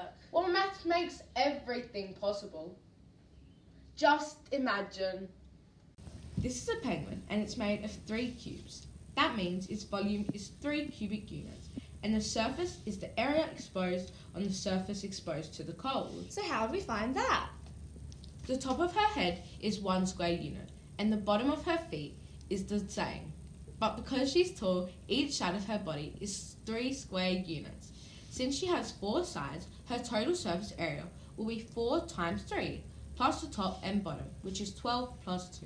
work? Well, maths makes everything possible. Just imagine. This is a penguin and it's made of 3 cubes. That means its volume is 3 cubic units and the surface is the area exposed on the surface exposed to the cold. So how do we find that? The top of her head is 1 square unit and the bottom of her feet is the same. But because she's tall, each side of her body is 3 square units. Since she has 4 sides, her total surface area will be 4 times 3, plus the top and bottom, which is 12 plus 2.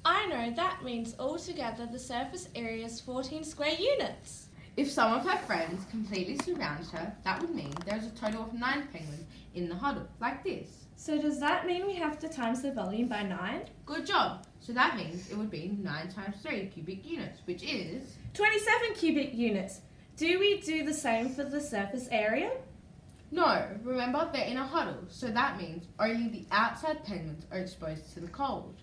I know, that means altogether the surface area is 14 square units. If some of her friends completely surround her, that would mean there is a total of 9 penguins in the huddle, like this. So does that mean we have to times the volume by 9? Good job! So that means it would be 9 times 3 cubic units, which is 27 cubic units. Do we do the same for the surface area? No, remember they're in a huddle, so that means only the outside penguins are exposed to the cold.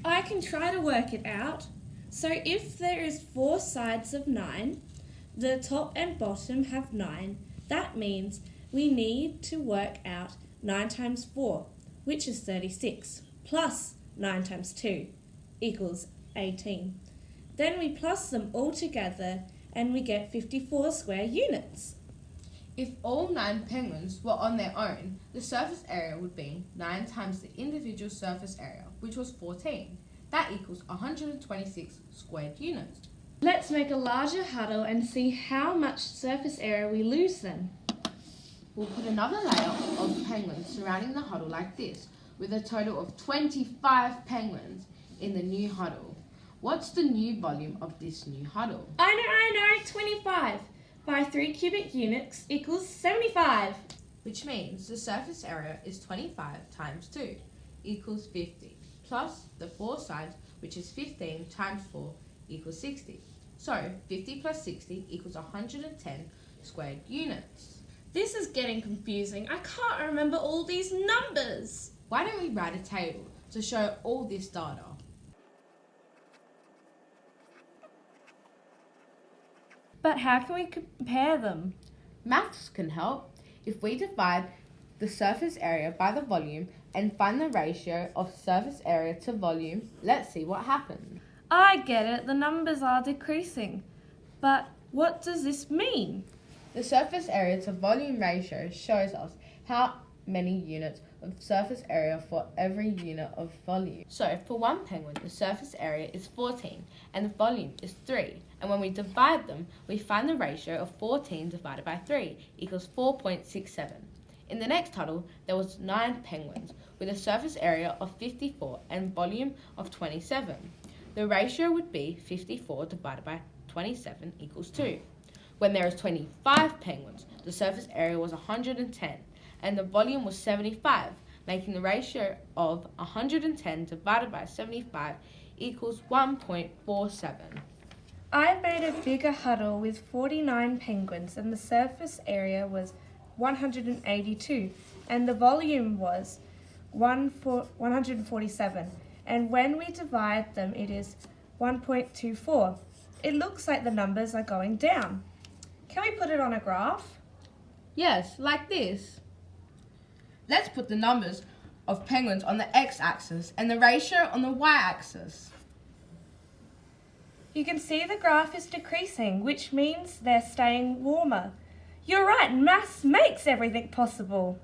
I can try to work it out. So if there is 4 sides of 9, the top and bottom have 9, that means we need to work out 9 times 4, which is 36, plus 9 times 2 equals 18. Then we plus them all together and we get 54 square units. If all 9 penguins were on their own, the surface area would be 9 times the individual surface area, which was 14. That equals 126 squared units. Let's make a larger huddle and see how much surface area we lose then. We'll put another layer of penguins surrounding the huddle like this, with a total of 25 penguins in the new huddle. What's the new volume of this new huddle? I know, 25 by 3 cubic units equals 75. Which means the surface area is 25 times 2 equals 50, plus the 4 sides, which is 15 times 4 equals 60. So 50 plus 60 equals 110 squared units. This is getting confusing. I can't remember all these numbers. Why don't we write a table to show all this data? But how can we compare them? Maths can help. If we divide the surface area by the volume and find the ratio of surface area to volume, let's see what happens. I get it, the numbers are decreasing. But what does this mean? The surface area to volume ratio shows us how many units of surface area for every unit of volume. So for 1 penguin, the surface area is 14 and the volume is 3. And when we divide them, we find the ratio of 14 divided by 3 equals 4.67. In the next huddle, there was 9 penguins with a surface area of 54 and volume of 27. The ratio would be 54 divided by 27 equals 2. When there is 25 penguins, the surface area was 110 and the volume was 75, making the ratio of 110 divided by 75 equals 1.47. I made a bigger huddle with 49 penguins and the surface area was 182 and the volume was 147. And when we divide them, it is 1.24. It looks like the numbers are going down. Can we put it on a graph? Yes, like this. Let's put the numbers of penguins on the x-axis and the ratio on the y-axis. You can see the graph is decreasing, which means they're staying warmer. You're right, maths makes everything possible.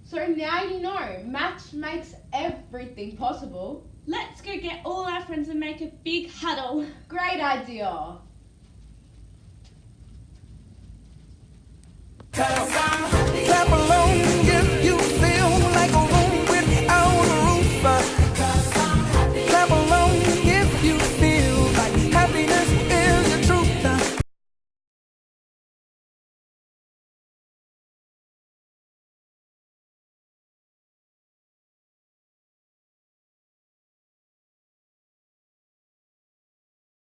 So now you know, maths makes everything possible. Let's go get all our friends and make a big huddle. Great idea.